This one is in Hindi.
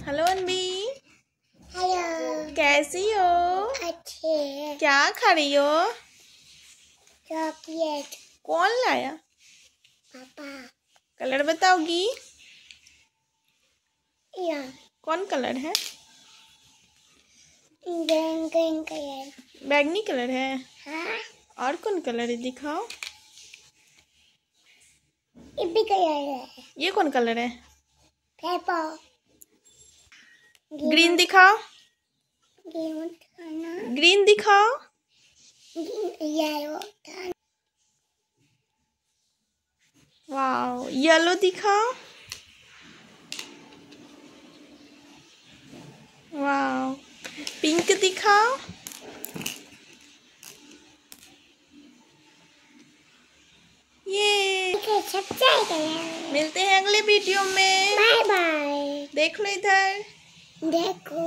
हेलो अनबी। हेलो। कैसी हो? अच्छे। क्या खा रही हो? चॉकलेट। कौन लाया? पापा। कलर बताओगी? या कौन कलर है? Green green colour. बैगनी कलर है। हाँ। और कौन कलर है दिखाओ? ये भी कलर है। ये कौन कलर है? पर्पल। ग्रीन दिखाओ। ग्रीन खाना। ग्रीन दिखाओ। येलो। वाओ, येलो दिखाओ। वाओ, पिंक दिखाओ। ये मिलते हैं अगले वीडियो में। Bye bye. देख लो इधर। देखो।